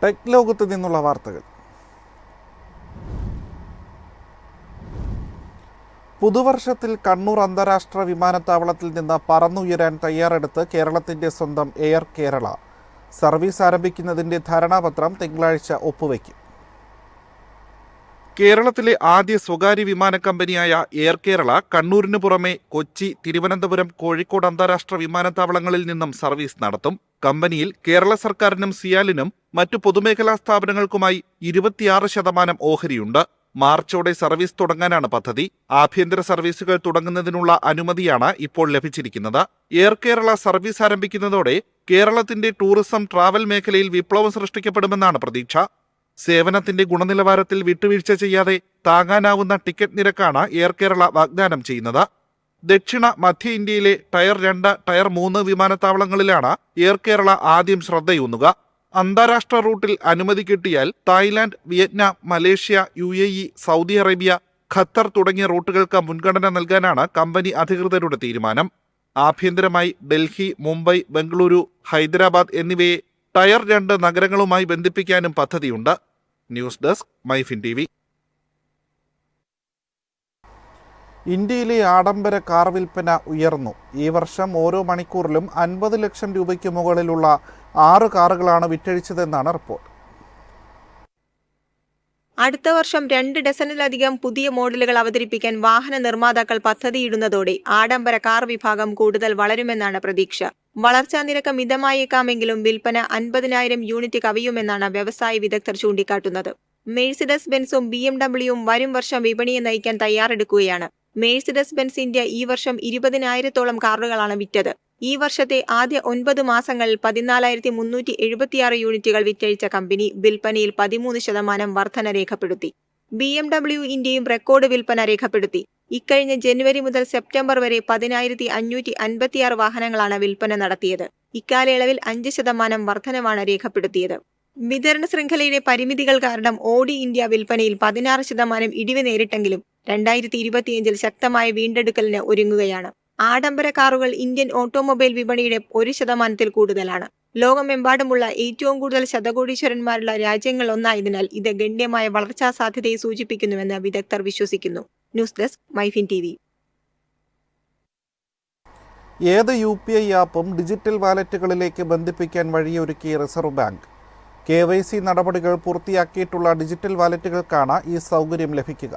Tech ലോകത്ത് നിന്നുള്ള വാർത്തകൾ. പുതുവർഷത്തിൽ കണ്ണൂർ അന്താരാഷ്ട്ര വിമാനത്താവളത്തിൽ നിന്ന് പറന്നുയരാൻ തയ്യാറെടുത്ത് കേരളത്തിൻ്റെ സ്വന്തം എയർ കേരള സർവീസ് ആരംഭിക്കുന്നതിൻ്റെ ധാരണാപത്രം തിങ്കളാഴ്ച ഒപ്പുവയ്ക്കും. കേരളത്തിലെ ആദ്യ സ്വകാര്യ വിമാന കമ്പനിയായ എയർ കേരള കണ്ണൂരിന് പുറമെ കൊച്ചി, തിരുവനന്തപുരം, കോഴിക്കോട് അന്താരാഷ്ട്ര വിമാനത്താവളങ്ങളിൽ നിന്നും സർവീസ് നടത്തും. കമ്പനിയിൽ കേരള സർക്കാരിനും സിയാലിനും മറ്റു പൊതുമേഖലാ സ്ഥാപനങ്ങൾക്കുമായി 26% ഓഹരിയുണ്ട്. മാർച്ചോടെ സർവീസ് തുടങ്ങാനാണ് പദ്ധതി. ആഭ്യന്തര സർവീസുകൾ തുടങ്ങുന്നതിനുള്ള അനുമതിയാണ് ഇപ്പോൾ ലഭിച്ചിരിക്കുന്നത്. എയർ കേരള സർവീസ് ആരംഭിക്കുന്നതോടെ കേരളത്തിന്റെ ടൂറിസം ട്രാവൽ മേഖലയിൽ വിപ്ലവം സൃഷ്ടിക്കപ്പെടുമെന്നാണ് പ്രതീക്ഷ. സേവനത്തിന്റെ ഗുണനിലവാരത്തിൽ വിട്ടുവീഴ്ച ചെയ്യാതെ താങ്ങാനാവുന്ന ടിക്കറ്റ് നിരക്കാണ് എയർ കേരള വാഗ്ദാനം ചെയ്യുന്നത്. ദക്ഷിണ മധ്യ ഇന്ത്യയിലെ ടയർ 2, ടയർ 3 വിമാനത്താവളങ്ങളിലാണ് എയർ കേരള ആദ്യം ശ്രദ്ധയൂന്നുക. അന്താരാഷ്ട്ര റൂട്ടിൽ അനുമതി കിട്ടിയാൽ Thailand, Vietnam, Malaysia, UAE, Saudi Arabia, Qatar തുടങ്ങിയ റൂട്ടുകൾക്ക് മുൻഗണന നൽകാനാണ് കമ്പനി അധികൃതരുടെ തീരുമാനം. ആഭ്യന്തരമായി ഡൽഹി, മുംബൈ, ബംഗളൂരു, ഹൈദരാബാദ് എന്നിവയെ ടയർ 2 നഗരങ്ങളുമായി ബന്ധിപ്പിക്കാനും പദ്ധതിയുണ്ട്. News desk MyFin TV. ഇന്ത്യയിലെ ആഡംബര കാർ വിൽപ്പന ഉയർന്നു. ഈ വർഷം ഓരോ മണിക്കൂറിലും 50 ലക്ഷം രൂപയ്ക്ക് മുകളിലുള്ള 6 കാറുകളാണ് വിറ്റഴിച്ചതെന്നാണ് റിപ്പോർട്ട്. അടുത്ത വർഷം 2 ഡസനിലധികം പുതിയ മോഡലുകൾ അവതരിപ്പിക്കാൻ വാഹന നിർമ്മാതാക്കൾ പദ്ധതിയിടുന്നതോടെ ആഡംബര കാർ വിഭാഗം കൂടുതൽ വളരുമെന്നാണ് പ്രതീക്ഷ. വളർച്ചാ നിരക്ക് മിതമായേക്കാമെങ്കിലും വിൽപ്പന 50,000 യൂണിറ്റ് കവിയുമെന്നാണ് വ്യവസായ വിദഗ്ധർ ചൂണ്ടിക്കാട്ടുന്നത്. മെഴ്സിഡസ് ബെൻസും BMW-യും വരും വർഷം വിപണിയെ നയിക്കാൻ തയ്യാറെടുക്കുകയാണ്. മെഴ്സിഡസ് ബെൻസ് ഇന്ത്യ ഈ വർഷം 20,000-ഓളം കാറുകളാണ് വിറ്റത്. ഈ വർഷത്തെ ആദ്യ 9 മാസങ്ങളിൽ 14,376 യൂണിറ്റുകൾ വിറ്റഴിച്ച കമ്പനി വിൽപ്പനയിൽ 13% വർധന രേഖപ്പെടുത്തി. BMW ഇന്ത്യയും റെക്കോർഡ് വിൽപ്പന രേഖപ്പെടുത്തി. ഇക്കഴിഞ്ഞ ജനുവരി മുതൽ സെപ്റ്റംബർ വരെ 10,556 വാഹനങ്ങളാണ് വിൽപ്പന നടത്തിയത്. ഇക്കാലയളവിൽ 5% വർധനവാണ് രേഖപ്പെടുത്തിയത്. വിതരണ ശൃംഖലയുടെ പരിമിതികൾ കാരണം ഓഡി ഇന്ത്യ വിൽപ്പനയിൽ 16% ഇടിവ് നേരിട്ടെങ്കിലും 2025 ശക്തമായ വീണ്ടെടുക്കലിന് ഒരുങ്ങുകയാണ്. ആഡംബര കാറുകൾ ഇന്ത്യൻ ഓട്ടോമൊബൈൽ വിപണിയുടെ 1% കൂടുതലാണ്. ലോകമെമ്പാടുമുള്ള ഏറ്റവും കൂടുതൽ ശതകോടീശ്വരന്മാരുള്ള രാജ്യങ്ങളൊന്നായതിനാൽ ഇത് ഗണ്യമായ വളർച്ചാ സാധ്യതയെ സൂചിപ്പിക്കുന്നുവെന്ന് വിദഗ്ധർ വിശ്വസിക്കുന്നു. News desk MyFin TV. ഏത് UPI ആപ്പും ഡിജിറ്റൽ വാലറ്റുകളിലേക്ക് ബന്ധിപ്പിക്കാൻ വഴിയൊരുക്കി റിസർവ് ബാങ്ക്. KYC നടപടികൾ പൂർത്തിയാക്കിയിട്ടുള്ള ഡിജിറ്റൽ വാലറ്റുകൾക്കാണ് ഈ സൗകര്യം ലഭിക്കുക.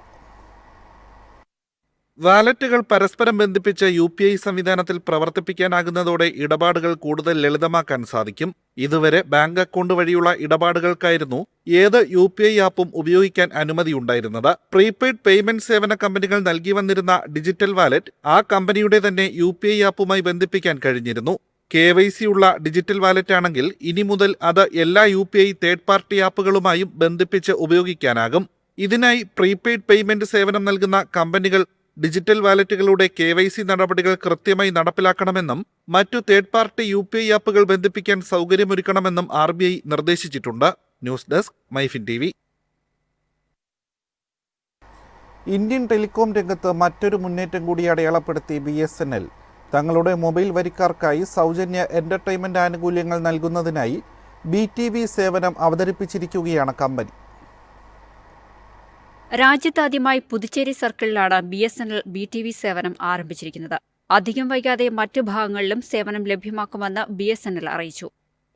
വാലറ്റുകൾ പരസ്പരം ബന്ധിപ്പിച്ച് UPI സംവിധാനത്തിൽ പ്രവർത്തിപ്പിക്കാനാകുന്നതോടെ ഇടപാടുകൾ കൂടുതൽ ലളിതമാക്കാൻ സാധിക്കും. ഇതുവരെ ബാങ്ക് അക്കൗണ്ട് വഴിയുള്ള ഇടപാടുകൾക്കായിരുന്നു ഏത് UPI ആപ്പും ഉപയോഗിക്കാൻ അനുമതിയുണ്ടായിരുന്നത്. പ്രീപെയ്ഡ് പേയ്മെന്റ് സേവന കമ്പനികൾ നൽകി വന്നിരുന്ന ഡിജിറ്റൽ വാലറ്റ് ആ കമ്പനിയുടെ തന്നെ UPI ആപ്പുമായി ബന്ധിപ്പിക്കാൻ കഴിഞ്ഞിരുന്നു. KYC ഉള്ള ഡിജിറ്റൽ വാലറ്റ് ആണെങ്കിൽ ഇനി മുതൽ അത് എല്ലാ UPI തേർഡ് പാർട്ടി ആപ്പുകളുമായും ബന്ധിപ്പിച്ച് ഉപയോഗിക്കാനാകും. ഇതിനായി പ്രീപെയ്ഡ് പേയ്മെന്റ് സേവനം നൽകുന്ന കമ്പനികൾ ഡിജിറ്റൽ വാലറ്റുകളുടെ KYC നടപടികൾ കൃത്യമായി നടപ്പിലാക്കണമെന്നും മറ്റു തേർഡ് പാർട്ടി UPI ആപ്പുകൾ ബന്ധിപ്പിക്കാൻ സൗകര്യമൊരുക്കണമെന്നും RBI നിർദ്ദേശിച്ചിട്ടുണ്ട്. News desk MyFin TV. Indian telecom രംഗത്ത് മറ്റൊരു മുന്നേറ്റം കൂടി അടയാളപ്പെടുത്തി BSNL. തങ്ങളുടെ മൊബൈൽ വരിക്കാർക്കായി സൗജന്യ എന്റർടൈൻമെന്റ് ആനുകൂല്യങ്ങൾ നൽകുന്നതിനായി BTV സേവനം അവതരിപ്പിച്ചിരിക്കുകയാണ് കമ്പനി. രാജ്യത്താദ്യമായി പുതുച്ചേരി സർക്കിളിലാണ് BSNL BTV സേവനം ആരംഭിച്ചിരിക്കുന്നത്. അധികം വൈകാതെ മറ്റു ഭാഗങ്ങളിലും സേവനം ലഭ്യമാക്കുമെന്ന് BSNL അറിയിച്ചു.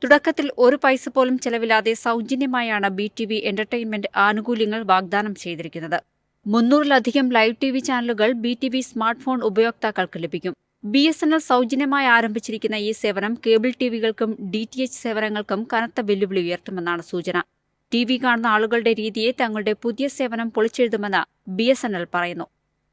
തുടക്കത്തിൽ 1 പൈസ പോലും ചെലവില്ലാതെ സൗജന്യമായാണ് BTV എന്റർടൈൻമെന്റ് ആനുകൂല്യങ്ങൾ വാഗ്ദാനം ചെയ്തിരിക്കുന്നത്. 300-ലധികം ലൈവ് TV ചാനലുകൾ BTV സ്മാർട്ട് ഫോൺ ഉപയോക്താക്കൾക്ക് ലഭിക്കും. BSNL സൗജന്യമായി ആരംഭിച്ചിരിക്കുന്ന ഈ സേവനം കേബിൾ ടിവികൾക്കും DTH സേവനങ്ങൾക്കും കനത്ത വെല്ലുവിളി ഉയർത്തുമെന്നാണ് സൂചന. TV കാണുന്ന ആളുകളുടെ രീതിയെ തങ്ങളുടെ പുതിയ സേവനം പൊളിച്ചെഴുതുമെന്ന് BSNL പറയുന്നു.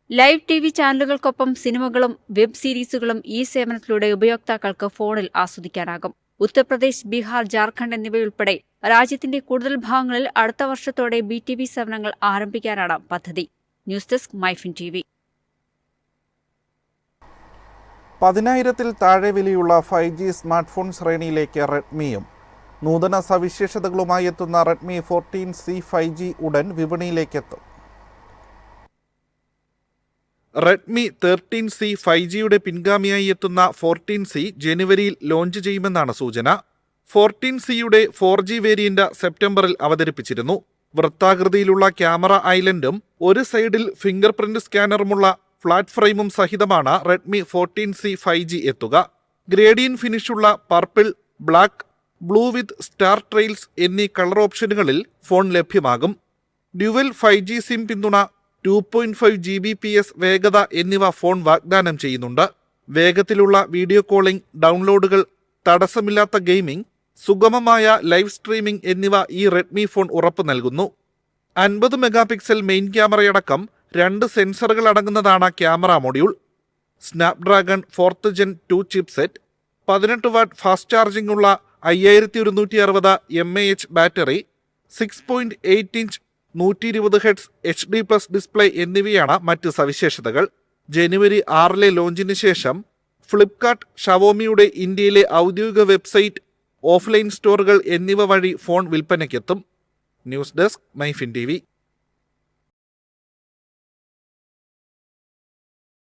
ലൈവ് TV ചാനലുകൾക്കൊപ്പം സിനിമകളും വെബ് സീരീസുകളും ഈ സേവനത്തിലൂടെ ഉപയോക്താക്കൾക്ക് ഫോണിൽ ആസ്വദിക്കാനാകും. ഉത്തർപ്രദേശ്, ബീഹാർ, ജാർഖണ്ഡ് എന്നിവയുൾപ്പെടെ രാജ്യത്തിന്റെ കൂടുതൽ ഭാഗങ്ങളിൽ അടുത്ത വർഷത്തോടെ BTV സേവനങ്ങൾ ആരംഭിക്കാനാണ് പദ്ധതി. News desk MyFin TV. 10,000-ൽ താഴെ വിലയുള്ള 5G സ്മാർട്ട് ഫോൺ ശ്രേണിയിലേക്ക് റെഡ്മിയും. നൂതന സവിശേഷതകളുമായി എത്തുന്ന റെഡ്മി 14C 5G ഉടൻ വിപണിയിലേക്കെത്തും. റെഡ്മി 13C 5Gയുടെ പിൻഗാമിയായി എത്തുന്ന 14C ജനുവരിയിൽ ലോഞ്ച് ചെയ്യുമെന്നാണ് സൂചന. 14Cയുടെ 4G വേരിയന്റ് സെപ്റ്റംബറിൽ അവതരിപ്പിച്ചിരുന്നു. വൃത്താകൃതിയിലുള്ള ക്യാമറ ഐലൻഡും ഒരു സൈഡിൽ ഫിംഗർ പ്രിന്റ് സ്കാനറുമുള്ള ഫ്ലാറ്റ് ഫ്രെയിമും സഹിതമാണ് റെഡ്മി 14C 5G എത്തുക. ഗ്രേഡിയൻ ഫിനിഷുള്ള purple, black, blue with star trails എന്നീ കളർ ഓപ്ഷനുകളിൽ ഫോൺ ലഭ്യമാകും. ഡ്യുവൽ 5G സിം പിന്തുണ, 2.5 Gbps വേഗത എന്നിവ ഫോൺ വാഗ്ദാനം ചെയ്യുന്നുണ്ട്. വേഗത്തിലുള്ള വീഡിയോ കോളിംഗ്, ഡൗൺലോഡുകൾ, തടസ്സമില്ലാത്ത ഗെയിമിംഗ്, സുഗമമായ ലൈവ് സ്ട്രീമിംഗ് എന്നിവ ഈ റെഡ്മി ഫോൺ ഉറപ്പു നൽകുന്നു. 50 മെഗാപിക്സൽ മെയിൻ ക്യാമറയടക്കം 2 സെൻസറുകൾ അടങ്ങുന്നതാണ് camera module. Snapdragon 4th Gen 2 chipset, 18 what fast charging ഉള്ള 5160 mAh battery, 6.8 inch 120 Hz HD+ display എന്നിവയാണ് മറ്റ് സവിശേഷതകൾ. ജനുവരി 6 ലോഞ്ചിന് ശേഷം ഫ്ലിപ്കാർട്ട്, ഷവോമിയുടെ ഇന്ത്യയിലെ ഔദ്യോഗിക വെബ്സൈറ്റ്, ഓഫ്ലൈൻ സ്റ്റോറുകൾ എന്നിവ വഴി ഫോൺ വിൽപ്പനയ്ക്കെത്തും. News desk, MyFin TV.